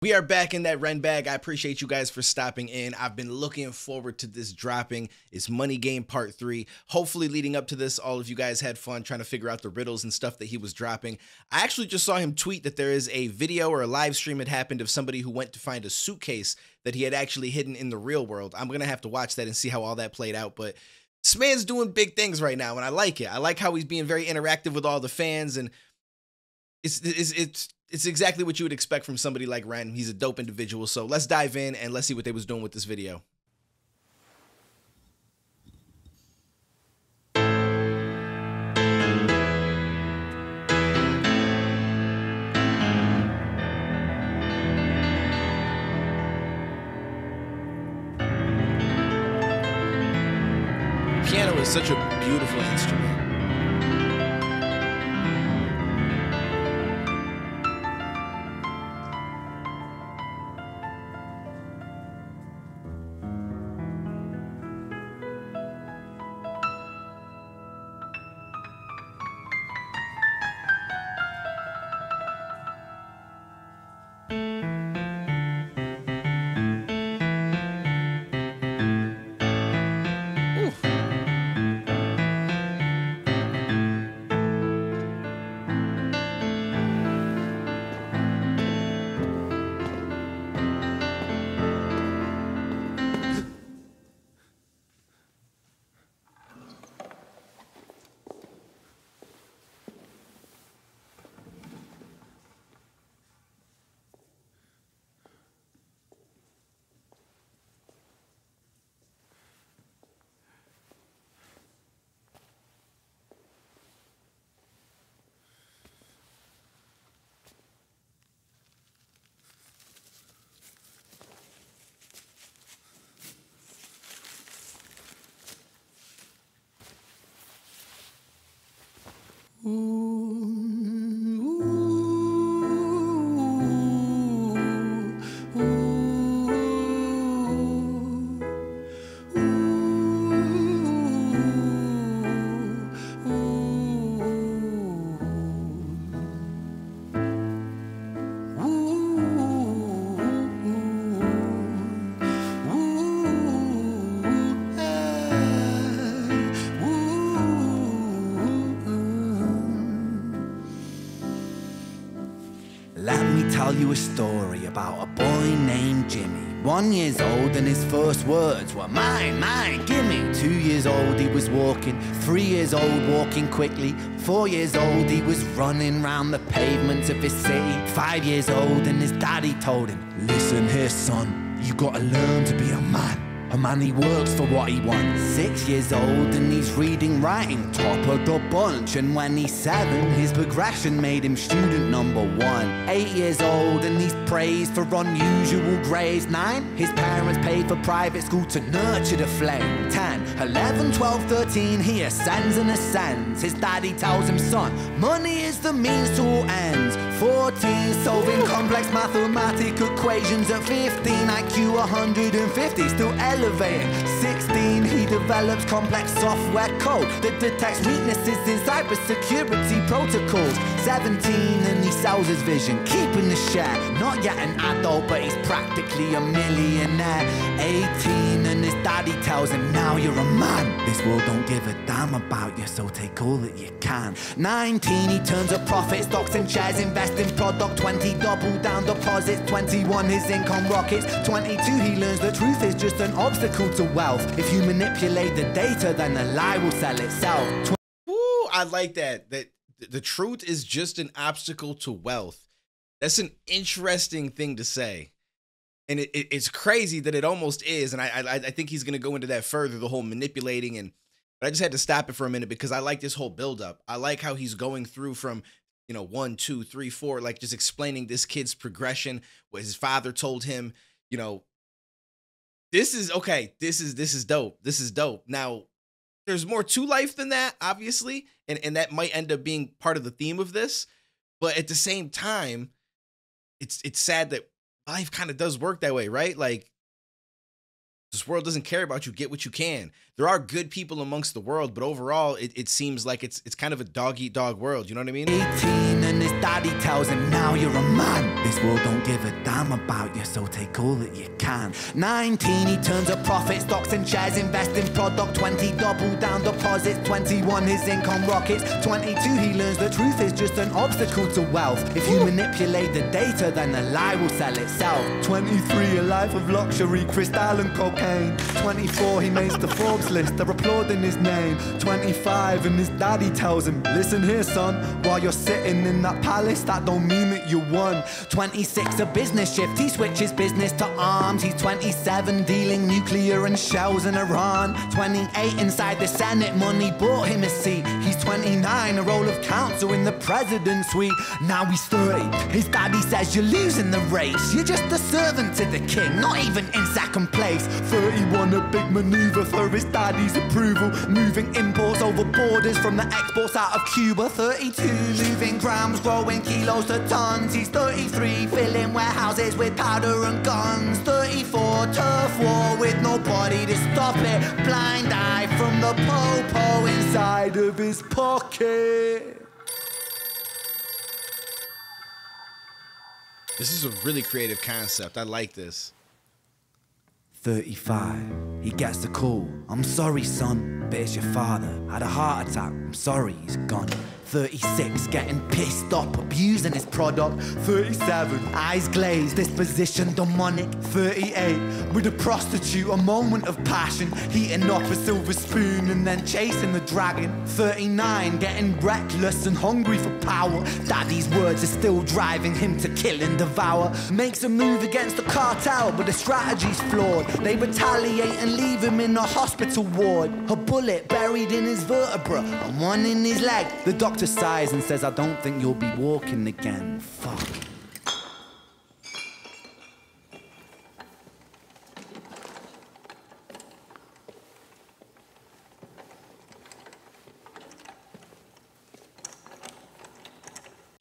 We are back in that Ren bag. I appreciate you guys for stopping in. I've been looking forward to this dropping. It's Money Game Part 3. Hopefully leading up to this, all of you guys had fun trying to figure out the riddles and stuff that he was dropping. I actually just saw him tweet that there is a video or a live stream that happened of somebody who went to find a suitcase that he had actually hidden in the real world. I'm going to have to watch that and see how all that played out, but this man's doing big things right now, and I like it. I like how he's being very interactive with all the fans, and it's exactly what you would expect from somebody like Ren. He's a dope individual. So let's dive in and let's see what they was doing with this video. Piano is such a beautiful instrument. Let me tell you a story about a boy named Jimmy. 1 year old and his first words were mine, mine, gimme. 2 years old he was walking, 3 years old walking quickly. 4 years old he was running round the pavements of his city. 5 years old and his daddy told him, listen here son, you gotta learn to be a man. A man, he works for what he wants. 6 years old and he's reading, writing, top of the bunch. And when he's 7, his progression made him student number 1. 8 years old and he's praised for unusual grades. 9, his parents paid for private school to nurture the flame. 10, 11, 12, 13, he ascends and ascends. His daddy tells him, son, money is the means to all ends. 14, solving complex mathematical equations. At 15, IQ 150, still elevating. 16, he develops complex software code that detects weaknesses in cybersecurity protocols. 17, and he sells his vision, keeping the share. Not yet an adult, but he's practically a millionaire. 18, and his daddy tells him, now you're a man. This world don't give a damn about you, so take all that you can. 19, he turns a profit, stocks and shares, invest in product. 20, double down deposits. 21, his income rockets. 22, he learns the truth is just an obstacle to wealth. If you manipulate the data, then the lie will sell itself. Ooh, I like that. That the truth is just an obstacle to wealth. That's an interesting thing to say. And it's crazy that it almost is. And I think he's going to go into that further, the whole manipulating. But I just had to stop it for a minute because I like this whole buildup. I like how he's going through from, 1, 2, 3, 4, like just explaining this kid's progression, what his father told him, this is okay. This is dope. This is dope. Now, there's more to life than that, obviously. And that might end up being part of the theme of this. But at the same time, it's sad that life kind of does work that way, right? Like This world doesn't care about you. Get what you can. There are good people amongst the world, but overall, it seems like it's kind of a dog-eat-dog world. You know what I mean? 18 and his daddy tells him, now you're a man. This world don't give a damn about you, so take all that you can. 19, he turns a profit, stocks and shares, invest in product. 20, double down deposits. 21, his income rockets. 22, he learns the truth is just an obstacle to wealth. If you manipulate the data, then the lie will sell itself. 23, a life of luxury, crystal and cocaine. 24, he makes the Forbes list, they're applauding his name. 25, and his daddy tells him, listen here son, while you're sitting in that palace, that don't mean that you won. 26, a business shift, he switches business to arms. He's 27, dealing nuclear and shells in Iran. 28, inside the Senate, money bought him a seat. He's 29, a role of counsel in the president's suite. Now he's 30, his daddy says you're losing the race. You're just a servant to the king, not even in second place. 31, a big maneuver for his daddy's approval, moving imports over borders from the exports out of Cuba. 32, moving grams, growing kilos to tons. He's 33, filling warehouses with powder and guns. 34, turf war with nobody to stop it. Blind eye from the po-po inside of his pocket. This is a really creative concept. I like this. 35, he gets the call. I'm sorry, son, but it's your father. Had a heart attack, I'm sorry, he's gone. 36, getting pissed up, abusing his product. 37, eyes glazed, disposition demonic. 38, with a prostitute, a moment of passion, heating up a silver spoon and then chasing the dragon. 39, getting reckless and hungry for power. Daddy's words are still driving him to kill and devour. Makes a move against the cartel, but the strategy's flawed. They retaliate and leave him in a hospital ward. A bullet buried in his vertebra and one in his leg. The doctor sighs and says, I don't think you'll be walking again. Fuck.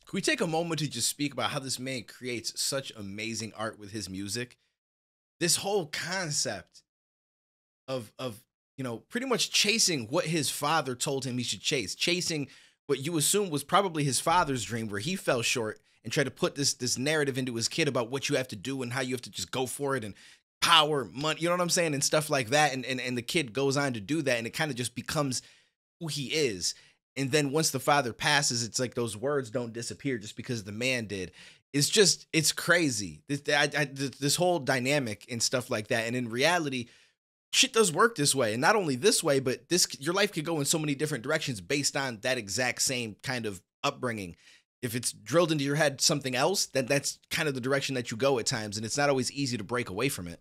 Can we take a moment to just speak about how this man creates such amazing art with his music? This whole concept of you know, pretty much chasing what his father told him he should chase, chasing what you assume was probably his father's dream, where he fell short, and try to put this narrative into his kid about what you have to do and how you have to just go for it, and power, money, you know what I'm saying, and stuff like that. And the kid goes on to do that, and it kind of just becomes who he is. And then once the father passes, it's like those words don't disappear just because the man did. It's crazy. This whole dynamic and stuff like that. And in reality, shit does work this way. And not only this way, but your life could go in so many different directions based on that exact same kind of upbringing. If it's drilled into your head something else, then that's kind of the direction that you go at times. And it's not always easy to break away from it.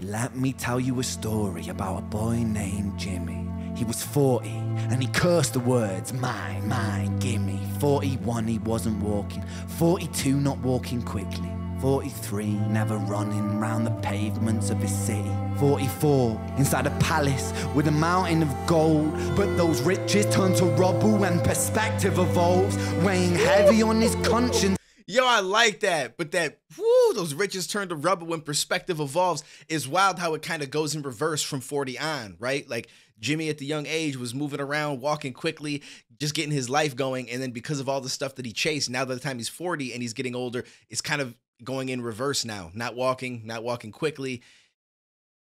Let me tell you a story about a boy named Jimmy. He was 40 and he cursed the words, mine, mine, gimme. 41, he wasn't walking. 42, not walking quickly. 43, never running round the pavements of his city. 44, inside a palace with a mountain of gold. But those riches turn to rubble when perspective evolves, weighing heavy on his conscience. Yo, I like that. But that, whoo, those riches turn to rubble when perspective evolves is wild how it kind of goes in reverse from 40 on, right? Like Jimmy at the young age was moving around, walking quickly, just getting his life going. And then because of all the stuff that he chased, now by the time he's 40 and he's getting older, it's kind of going in reverse now. Not walking quickly.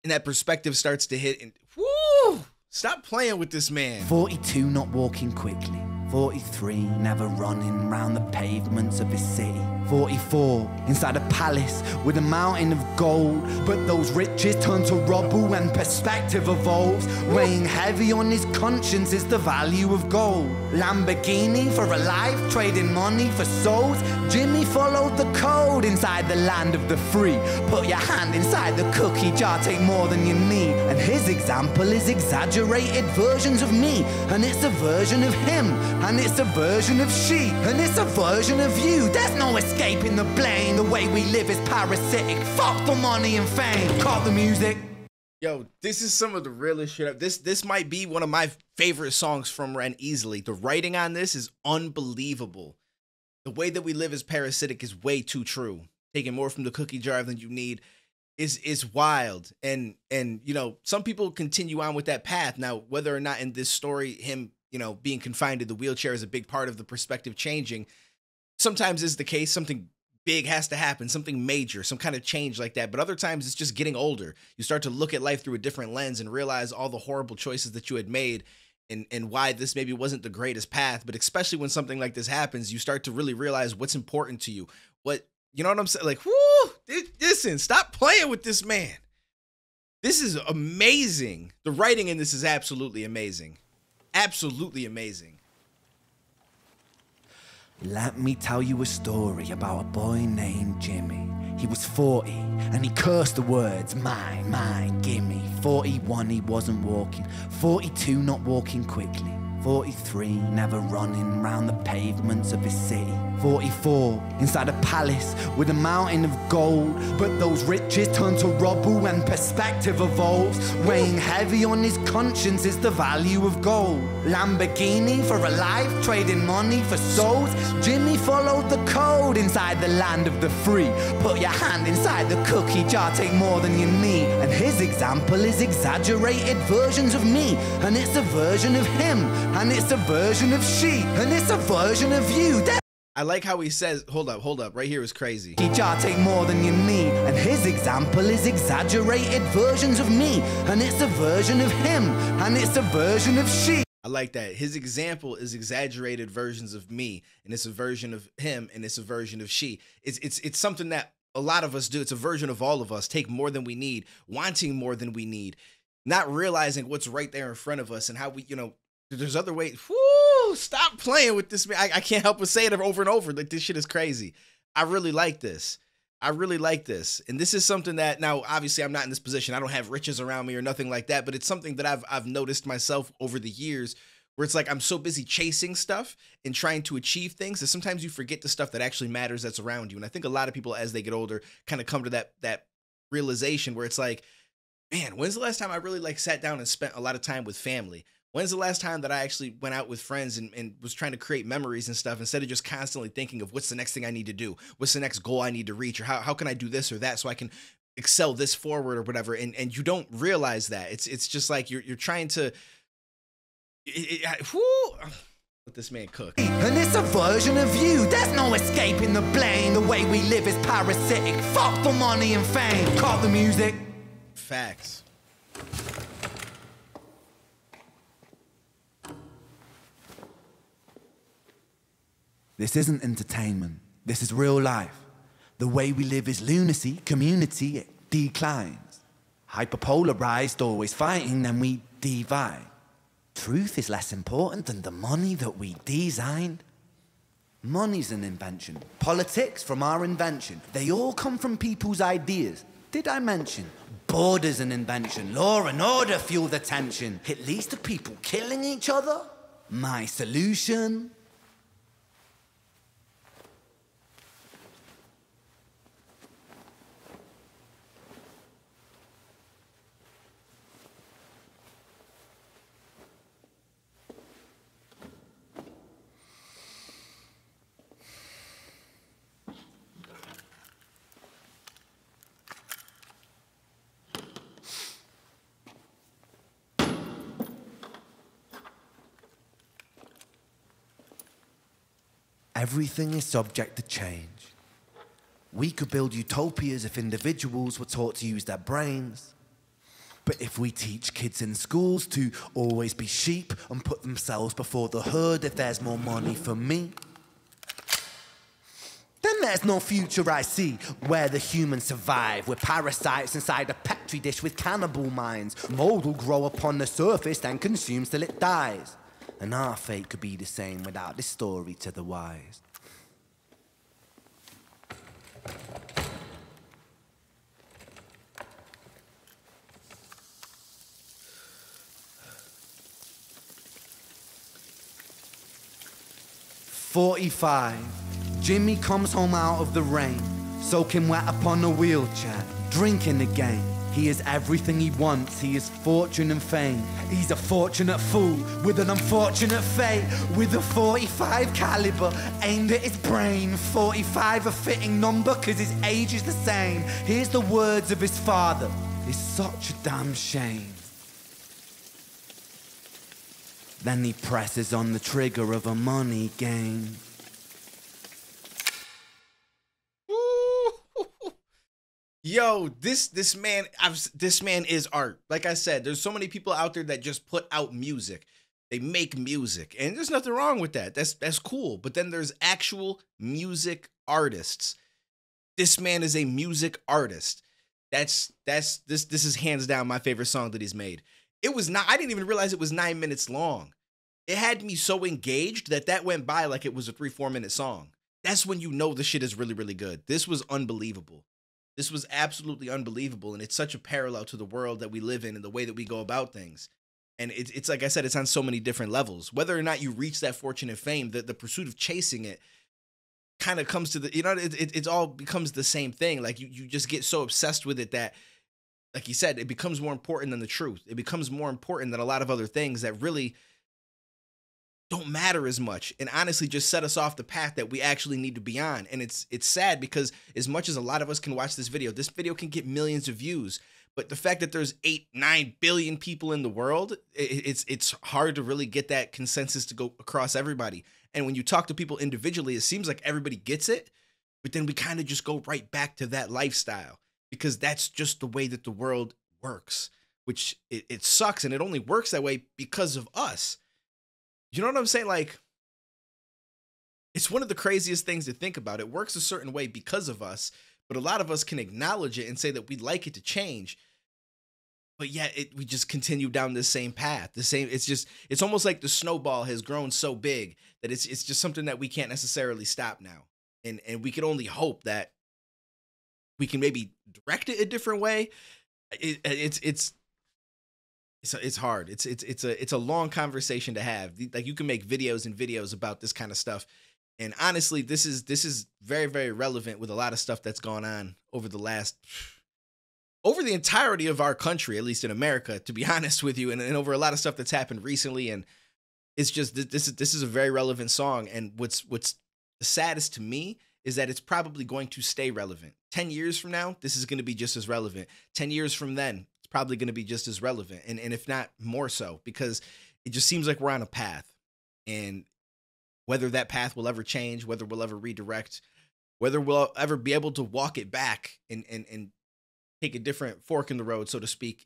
And that perspective starts to hit and, whoo, stop playing with this man. 42, not walking quickly. 43, never running round the pavements of his city. 44, inside a palace with a mountain of gold. But those riches turn to rubble when perspective evolves, weighing heavy on his conscience is the value of gold. Lamborghini for a life, trading money for souls. Jimmy followed the code inside the land of the free. Put your hand inside the cookie jar, take more than you need. And his example is exaggerated versions of me, and it's a version of him. and it's a version of she, and it's a version of you. There's no escaping the blame. The way we live is parasitic. Fuck for money and fame. Caught the music. Yo, this is some of the realest shit. This might be one of my favorite songs from Ren easily. The writing on this is unbelievable. The way that we live is parasitic is way too true. Taking more from the cookie jar than you need is wild. And you know, some people continue on with that path. Now, whether or not in this story, him, you know, being confined to the wheelchair is a big part of the perspective changing. Sometimes is the case. Something big has to happen, something major, some kind of change like that. But other times it's just getting older. You start to look at life through a different lens and realize all the horrible choices that you had made and why this maybe wasn't the greatest path. But especially when something like this happens, you start to really realize what's important to you. What, you know what I'm saying? Like, whoo, listen, stop playing with this man. This is amazing. The writing in this is absolutely amazing. Absolutely amazing. Let me tell you a story about a boy named Jimmy. He was 40 and he cursed the words, mine, mine, gimme. 41 he wasn't walking, 42 not walking quickly, 43 never running round the pavements of his city, 44 inside a palace with a mountain of gold. But those riches turn to rubble when perspective evolves. Weighing heavy on his conscience is the value of gold. Lamborghini for a life, trading money for souls. Jimmy followed the code inside the land of the free. Put your hand inside the cookie jar, take more than you need. And his example is exaggerated versions of me. And it's a version of him, and it's a version of she, and it's a version of you. I like how he says, hold up, right here is crazy. Jar take more than you need, and his example is exaggerated versions of me, and it's a version of him, and it's a version of she. I like that. His example is exaggerated versions of me, and it's a version of him, and it's a version of she. It's something that a lot of us do. It's a version of all of us. Take more than we need, wanting more than we need, not realizing what's right there in front of us and how we, you know, there's other ways. Whoo, stop playing with this, man. I can't help but say it over and over. Like, this shit is crazy. I really like this. I really like this. And this is something that, now, obviously, I'm not in this position. I don't have riches around me or nothing like that. But it's something that I've noticed myself over the years where it's like I'm so busy chasing stuff and trying to achieve things that sometimes you forget the stuff that actually matters that's around you. And I think a lot of people, as they get older, kind of come to that realization where it's like, man, when's the last time I really like sat down and spent a lot of time with family? When's the last time that I actually went out with friends and was trying to create memories and stuff instead of just constantly thinking of what's the next thing I need to do? What's the next goal I need to reach? Or how can I do this or that so I can excel this forward or whatever? And you don't realize that. It's just like you're trying to... Let this man cook. And it's a version of you. There's no escaping the blame. The way we live is parasitic. Fuck for money and fame. Caught the music. Facts. This isn't entertainment. This is real life. The way we live is lunacy, community, it declines. Hyperpolarized, always fighting, then we divide. Truth is less important than the money that we designed. Money's an invention. Politics from our invention. They all come from people's ideas. Did I mention? Border's an invention. Law and order fuel the tension. It leads to people killing each other. My solution... Everything is subject to change. We could build utopias if individuals were taught to use their brains. But if we teach kids in schools to always be sheep and put themselves before the herd if there's more money for me, then there's no future I see where the humans survive. We're parasites inside a petri dish with cannibal minds. Mold will grow upon the surface then consumes till it dies. And our fate could be the same without this story to the wise. 45. Jimmy comes home out of the rain, soaking wet upon a wheelchair, drinking again. He is everything he wants, he is fortune and fame. He's a fortunate fool with an unfortunate fate, with a 45 caliber aimed at his brain. 45 a fitting number cause his age is the same. Here's the words of his father, it's such a damn shame. Then he presses on the trigger of a money game. Yo, this man is art. Like I said, there's so many people out there that just put out music. They make music, and there's nothing wrong with that. That's cool. But then there's actual music artists. This man is a music artist. This is hands down my favorite song that he's made. It was not, I didn't even realize it was 9 minutes long. It had me so engaged that went by like it was a 3-4 minute song. That's when you know the shit is really, really good. This was unbelievable. This was absolutely unbelievable, and it's such a parallel to the world that we live in and the way that we go about things. And it's like I said, it's on so many different levels. Whether or not you reach that fortune and fame, the pursuit of chasing it kind of comes to the, you know, it all becomes the same thing. Like you just get so obsessed with it that, like you said, it becomes more important than the truth. It becomes more important than a lot of other things that really don't matter as much, and honestly just set us off the path that we actually need to be on. And it's sad because as much as a lot of us can watch this video can get millions of views, but the fact that there's 8-9 billion people in the world, it's hard to really get that consensus to go across everybody. And when you talk to people individually, it seems like everybody gets it, but then we kind of just go right back to that lifestyle because that's just the way that the world works, which it sucks, and it only works that way because of us. You know what I'm saying? Like, it's one of the craziest things to think about. It works a certain way because of us, but a lot of us can acknowledge it and say that we'd like it to change. But yet we just continue down this same path. It's almost like the snowball has grown so big that it's just something that we can't necessarily stop now. And we can only hope that we can maybe direct it a different way. It's hard. It's a long conversation to have. Like, you can make videos and videos about this kind of stuff. And honestly, this is very, very relevant with a lot of stuff that's gone on over the entirety of our country, at least in America, to be honest with you, and over a lot of stuff that's happened recently. And it's just, this is a very relevant song. And what's the saddest to me is that it's probably going to stay relevant. 10 years from now, this is going to be just as relevant. 10 years from then, probably going to be just as relevant, and if not more so, because it just seems like we're on a path, and whether that path will ever change, whether we'll ever redirect, whether we'll ever be able to walk it back and take a different fork in the road, so to speak,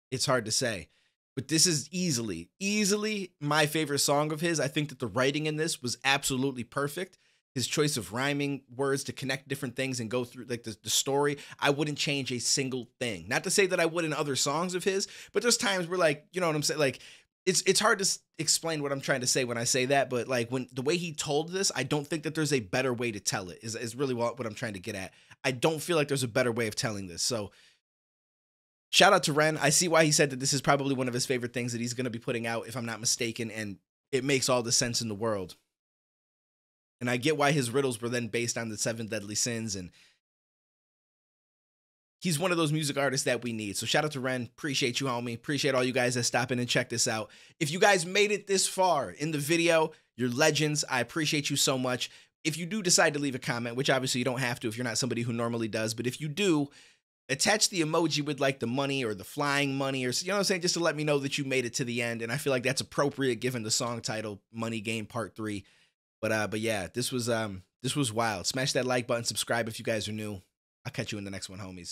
it's hard to say. But this is easily my favorite song of his. I think that the writing in this was absolutely perfect. His choice of rhyming words to connect different things and go through like the story, I wouldn't change a single thing. Not to say that I would in other songs of his, but there's times where, like, you know what I'm saying? Like, it's hard to explain what I'm trying to say when I say that, but like, when the way he told this, I don't think that there's a better way to tell it, is really what I'm trying to get at. I don't feel like there's a better way of telling this. So shout out to Ren. I see why he said that this is probably one of his favorite things that he's going to be putting out, if I'm not mistaken, and it makes all the sense in the world. And I get why his riddles were then based on the 7 deadly sins. And he's one of those music artists that we need. So shout out to Ren. Appreciate you, homie. Appreciate all you guys that stop in and check this out. If you guys made it this far in the video, you're legends. I appreciate you so much. If you do decide to leave a comment, which obviously you don't have to if you're not somebody who normally does, but if you do, attach the emoji with like the money or the flying money, or, you know what I'm saying, just to let me know that you made it to the end. And I feel like that's appropriate given the song title, Money Game Part 3. But yeah, this was wild. Smash that like button, subscribe if you guys are new. I'll catch you in the next one, homies.